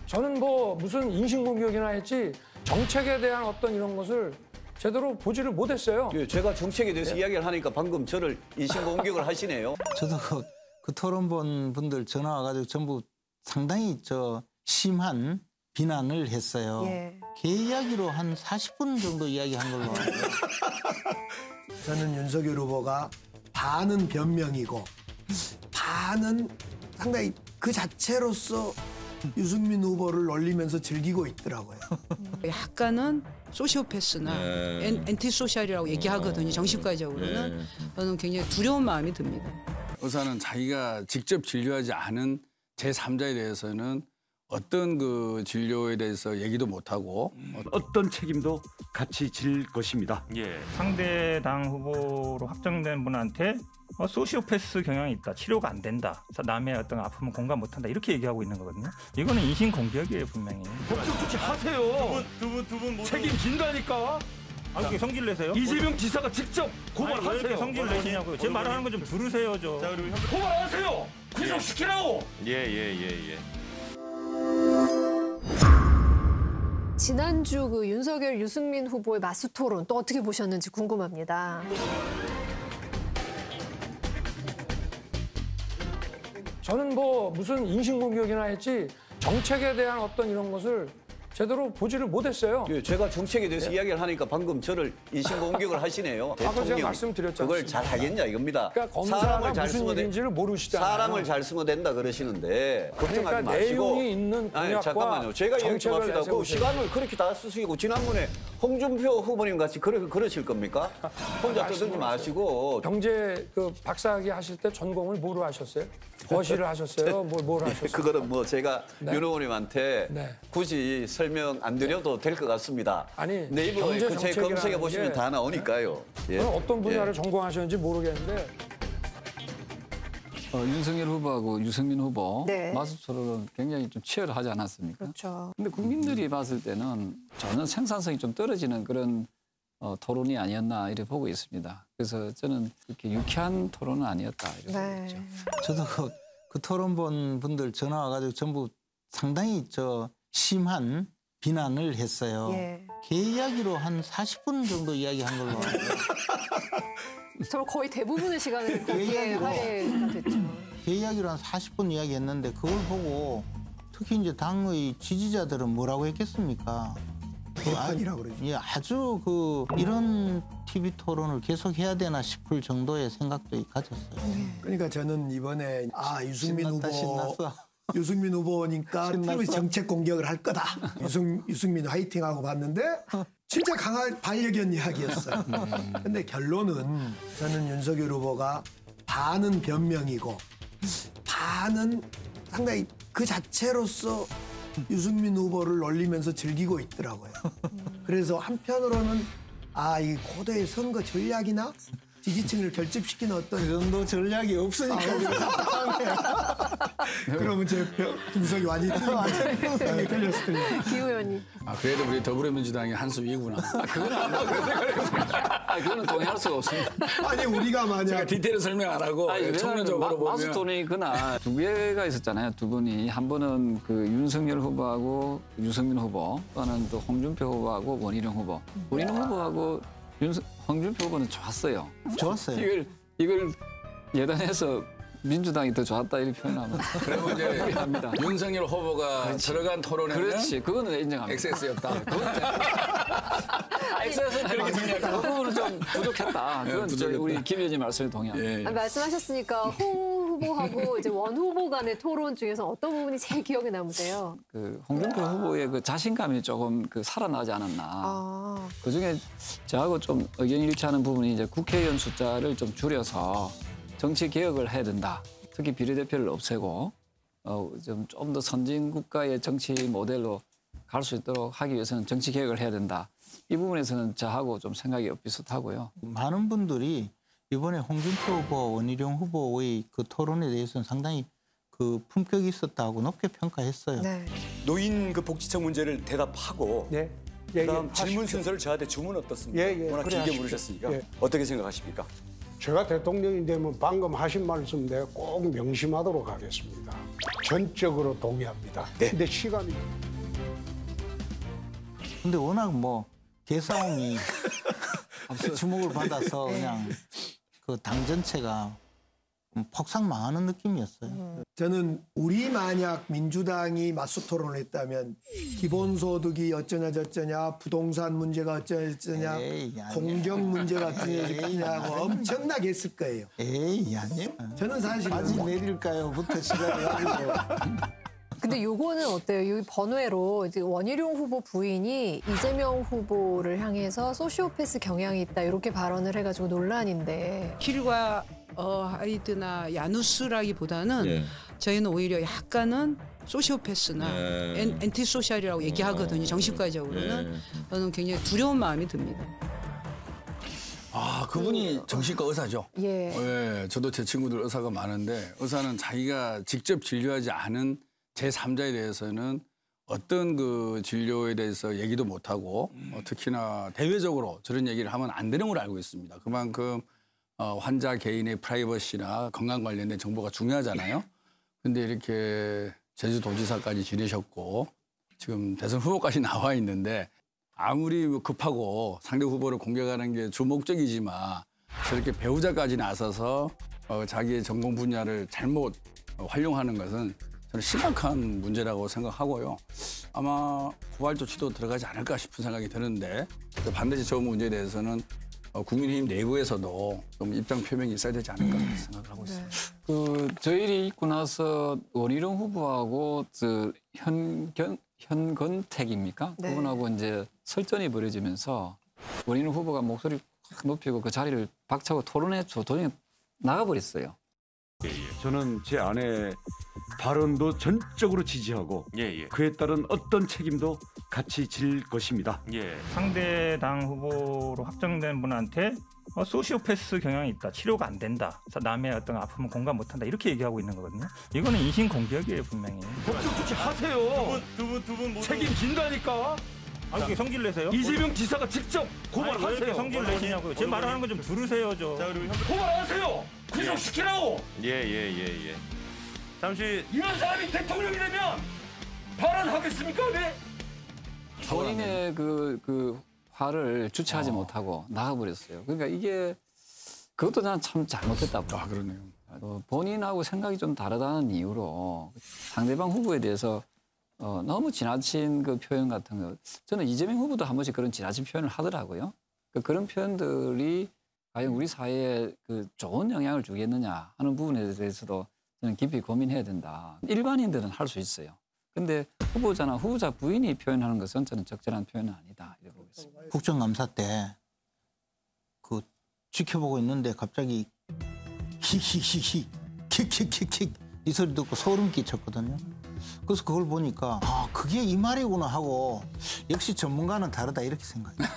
저는 뭐 무슨 인신공격이나 했지 정책에 대한 어떤 이런 것을 제대로 보지를 못했어요. 예, 제가 정책에 대해서 이야기를 하니까 방금 저를 인신공격을 하시네요. 저도 그 토론 본 분들 전화 와가지고 전부 상당히 심한 비난을 했어요. 예. 개 이야기로 한 40분 정도 이야기한 걸로 알아요. 저는 윤석열 후보가 반은 변명이고 반은 상당히 그 자체로서 유승민 후보를 놀리면서 즐기고 있더라고요. 약간은 소시오패스나 엔티소셜이라고 얘기하거든요. 정신과적으로는. 저는 굉장히 두려운 마음이 듭니다. 의사는 자기가 직접 진료하지 않은 제3자에 대해서는 어떤 그 진료에 대해서 얘기도 못하고 어떤 책임도 같이 질 것입니다. 상대 당 후보로 확정된 분한테 소시오패스 경향이 있다, 치료가 안 된다, 남의 어떤 아픔을 공감 못한다 이렇게 얘기하고 있는 거거든요. 이거는 인신공격이에요 분명히. 법적 조치 하세요. 두 분 책임진다니까. 이렇게 성질 내세요? 이재명 지사가 직접 고발하세요. 왜 이렇게 성질 내시냐고요. 제 말하는 거 좀 들으세요 좀. 고발하세요. 구속시키라고. 지난주 그 윤석열, 유승민 후보의 맞수 토론 또 어떻게 보셨는지 궁금합니다. 저는 뭐 무슨 인신공격이나 했지 정책에 대한 어떤 이런 것을 제대로 보지를 못했어요. 예, 제가 정책에 대해서 이야기를 하니까 방금 저를 인신공격을 하시네요. 제가 대통령 말씀드렸지 그걸 않습니까? 잘 하겠냐 이겁니다. 그러니까 검사가 무슨 일인지를 모르시잖아요. 사람을 잘 쓰면 된다 그러시는데 걱정하지 그러니까 마시고. 내용이 있는 공약과 잠깐만요. 제가 얘기 좀 정책을 합시다. 그 내세우세요. 시간을 그렇게 다 쓰시고 지난번에 홍준표 후보님 같이 그러실 겁니까? 혼자 떠들지 마시고. 경제 그 박사학위 하실 때 전공을 뭐로 하셨어요? 거시를 하셨어요? 뭘 하셨어요? 그거는 뭐 제가 윤 의원님한테 굳이 설명 안 드려도 될 것 같습니다. 아니, 네이버에 경제 제 정책이라는 검색해 보시면 게 다 나오니까요. 예. 저는 어떤 분야를 전공하셨는지 모르겠는데 윤석열 후보하고 유승민 후보 네. 맞수 토론은 굉장히 좀 치열하지 않았습니까? 그렇죠. 근데 국민들이 봤을 때는 전혀 생산성이 좀 떨어지는 그런 토론이 아니었나 이렇게 보고 있습니다. 그래서 저는 그렇게 유쾌한 토론은 아니었다 이렇게 보고 있죠. 저도 그 토론 본 분들 전화 와가지고 전부 상당히 심한 비난을 했어요. 예. 개 이야기로 한 40분 정도 이야기한 걸로 알아요. 정말 거의 대부분의 시간을 거기에 할애가 됐죠. 개 이야기로 한 40분 이야기했는데 그걸 보고 특히 이제 당의 지지자들은 뭐라고 했겠습니까? 개판이라고 그러죠. 예, 아주 이런 TV 토론을 계속 해야 되나 싶을 정도의 생각도 가졌어요. 그러니까 저는 이번에 유승민 신났다, 후보 신났어. 유승민 후보니까 신났어. TV 정책 공격을 할 거다. 유승민 화이팅하고 봤는데 진짜 강한 반려견 이야기였어요. 근데 결론은 저는 윤석열 후보가 반은 변명이고 반은 상당히 그 자체로서 유승민 후보를 놀리면서 즐기고 있더라고요. 그래서 한편으로는 이 고도의 선거 전략이나 지지층을 결집시키는 어떤 그 정도 전략이 없으니까. 그러면 제 분석이 완전히 틀렸을 거예요. 기호 의원님. 그래도 우리 더불어민주당이 한수 위구나. 그건 동의할 수가 없습니다. 아니 우리가 만약 제가 디테일을 설명 안 하고 총론적으로 보면 맞수 토론이거나 두 개가 있었잖아요. 두 분이 한 분은 그 윤석열 후보하고 유승민 후보, 또 하나는 또 홍준표 후보하고 원희룡 후보. 원희룡 후보하고 홍준표 후보는 좋았어요. 좋았어요. 이걸 예단해서 민주당이 더 좋았다 이렇게 표현하면 그리고 이제 합니다. 윤석열 후보가 들어간 토론에는 그렇지, 그거는 인정합니다. XX였다. 엑스에서는 그렇게 생각해요. 그 부분은 좀 부족했다. 그건 부족했다. 우리 김 의원님 말씀에 동의합니다. 말씀하셨으니까 홍 후보하고 이제 원 후보 간의 토론 중에서 어떤 부분이 제일 기억에 남으세요? 그 홍준표 후보의 그 자신감이 조금 살아나지 않았나. 그 중에 저하고 좀 의견이 일치하는 부분이 이제 국회의원 숫자를 좀 줄여서 정치 개혁을 해야 된다. 특히 비례대표를 없애고 좀 더 선진 국가의 정치 모델로 갈 수 있도록 하기 위해서는 정치 개혁을 해야 된다. 이 부분에서는 저하고 좀 생각이 비슷하고요. 많은 분들이 이번에 홍준표 후보, 원희룡 후보의 그 토론에 대해서는 상당히 그 품격이 있었다고 높게 평가했어요. 네. 노인 그 복지청 문제를 대답하고 그다음 질문 순서를 저한테 주면 어떻습니까? 워낙 그래 길게 하십시오. 물으셨으니까 어떻게 생각하십니까? 제가 대통령이 되면 방금 하신 말씀 내가 꼭 명심하도록 하겠습니다. 전적으로 동의합니다. 근데 시간이 근데 워낙 뭐 개싸움이 주목을 받아서 그냥 그 당 전체가 폭삭 망하는 느낌이었어요. 저는 우리 만약 민주당이 맞서 토론을 했다면 기본소득이 어쩌냐 저쩌냐 부동산 문제가 어쩌냐 저쩌냐 공정 문제가 어쩌냐 저쩌냐고 엄청나게 했을 거예요. 에이 아니요. 저는 사실 바지 내릴까요?부터 시작해가지고. 근데 요거는 어때요? 이 번외로 이제 원희룡 후보 부인이 이재명 후보를 향해서 소시오패스 경향이 있다 이렇게 발언을 해가지고 논란인데. 킬과 하이드나 야누스라기보다는 저희는 오히려 약간은 소시오패스나 엔티소셜이라고 얘기하거든요. 정신과적으로는 저는 굉장히 두려운 마음이 듭니다. 아, 그분이 정신과 의사죠. 예. 예, 저도 제 친구들 의사가 많은데 의사는 자기가 직접 진료하지 않은 제3자에 대해서는 어떤 그 진료에 대해서 얘기도 못하고 특히나 대외적으로 저런 얘기를 하면 안 되는 걸 알고 있습니다. 그만큼 환자 개인의 프라이버시나 건강 관련된 정보가 중요하잖아요. 근데 이렇게 제주도지사까지 지내셨고 지금 대선 후보까지 나와 있는데 아무리 급하고 상대 후보를 공격하는 게 주 목적이지만 저렇게 배우자까지 나서서 자기의 전공 분야를 잘못 활용하는 것은 저는 심각한 문제라고 생각하고요. 아마 고발 조치도 들어가지 않을까 싶은 생각이 드는데 반드시 저 문제에 대해서는 국민의힘 내부에서도 좀 입장 표명이 있어야 되지 않을까 생각을 하고 있습니다. 그 저일이 있고 나서 원희룡 후보하고 현건택입니까? 네. 그분하고 이제 설전이 벌어지면서 원희룡 후보가 목소리 확 높이고 그 자리를 박차고 토론했죠. 도중에 나가버렸어요. 저는 제 아내 발언도 전적으로 지지하고 그에 따른 어떤 책임도 같이 질 것입니다. 상대 당 후보로 확정된 분한테 소시오패스 경향이 있다. 치료가 안 된다. 남의 어떤 아픔을 공감 못한다. 이렇게 얘기하고 있는 거거든요. 이거는 인신공격이에요, 분명히. 법적 조치 하세요. 두 분 책임진다니까. 아, 이게 성질 내세요? 이재명 지사가 직접 고발하세요. 왜 이렇게 성질 내시냐고요. 제 말하는 거 좀 들으세요, 좀. 고발하세요. 구속시키라고. 예. 잠시 이런 사람이 대통령이 되면 발언하겠습니까? 네? 본인의 그 화를 주체하지 못하고 나가버렸어요. 그러니까 이게 그것도 난 참 잘못했다고. 아, 그러네요. 본인하고 생각이 좀 다르다는 이유로 상대방 후보에 대해서 너무 지나친 그 표현 같은 거. 저는 이재명 후보도 한 번씩 그런 지나친 표현을 하더라고요. 그런 표현들이 과연 우리 사회에 그 좋은 영향을 주겠느냐 하는 부분에 대해서도 저는 깊이 고민해야 된다. 일반인들은 할 수 있어요. 근데 후보자나 후보자 부인이 표현하는 것은 저는 적절한 표현은 아니다. 이렇게 보고 있습니다. 국정감사 때 그 지켜보고 있는데 갑자기 히히히히 킥킥킥킥 이 소리 듣고 소름 끼쳤거든요. 그래서 그걸 보니까 아 그게 이 말이구나 하고 역시 전문가는 다르다 이렇게 생각해요.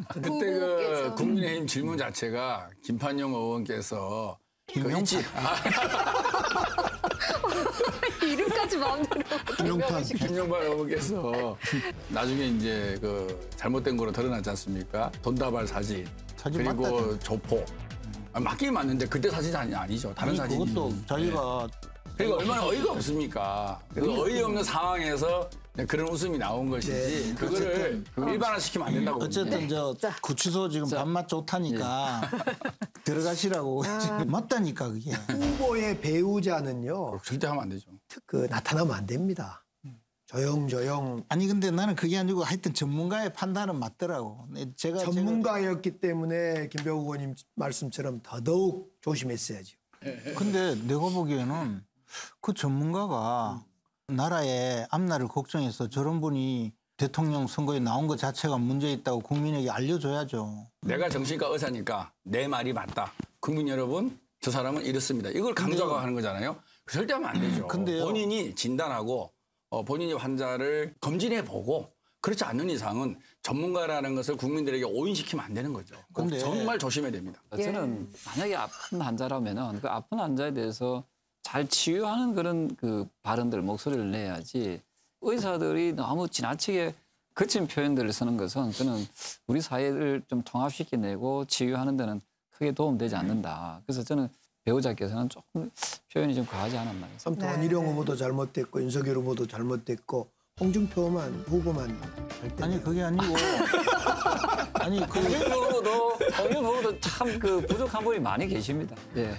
그때 그 국민의힘 질문 자체가 김판영 의원께서 김용판 이름까지 마음대로 김용판 의원께서 나중에 이제 그 잘못된 거로 드러났지 않습니까? 돈다발 사진 그리고 맞다잖아. 조폭 맞긴 맞는데 그때 사진이 아니죠. 다른 사진이. 그것도 자기가 그러니까 얼마나 어이가 없습니까? 그 어이없는 상황에서 그런 웃음이 나온 것이지 그거를 일반화시키면 안 된다고. 어쨌든 저 구치소 지금 밥맛 좋다니까 들어가시라고 맞다니까 그게. 후보의 배우자는요. 절대 하면 안 되죠. 그 나타나면 안 됩니다. 조용. 아니 근데 나는 그게 아니고 하여튼 전문가의 판단은 맞더라고. 제가 전문가였기 때문에 김병욱 의원님 말씀처럼 더더욱 조심했어야죠. 근데 내가 보기에는 그 전문가가 나라의 앞날을 걱정해서 저런 분이 대통령 선거에 나온 것 자체가 문제 있다고 국민에게 알려줘야죠. 내가 정신과 의사니까 내 말이 맞다. 국민 여러분, 저 사람은 이렇습니다. 이걸 강조하고 하는 거잖아요. 절대 하면 안 되죠. 근데요. 본인이 진단하고 본인이 환자를 검진해보고 그렇지 않는 이상은 전문가라는 것을 국민들에게 오인시키면 안 되는 거죠. 근데 정말 조심해야 됩니다. 저는 만약에 아픈 환자라면은 그 아픈 환자에 대해서 잘 치유하는 그런 그 발언들, 목소리를 내야지 의사들이 너무 지나치게 거친 표현들을 쓰는 것은 저는 우리 사회를 좀 통합시켜내고 치유하는 데는 크게 도움되지 않는다. 그래서 저는 배우자께서는 조금 표현이 좀 과하지 않았나. 아무튼 원희룡 후보도 잘못됐고 윤석열 후보도 잘못됐고 홍준표 후보만 아니 그게 아니고 아니 홍준표 후보도 참 그 부족한 분이 많이 계십니다. 예.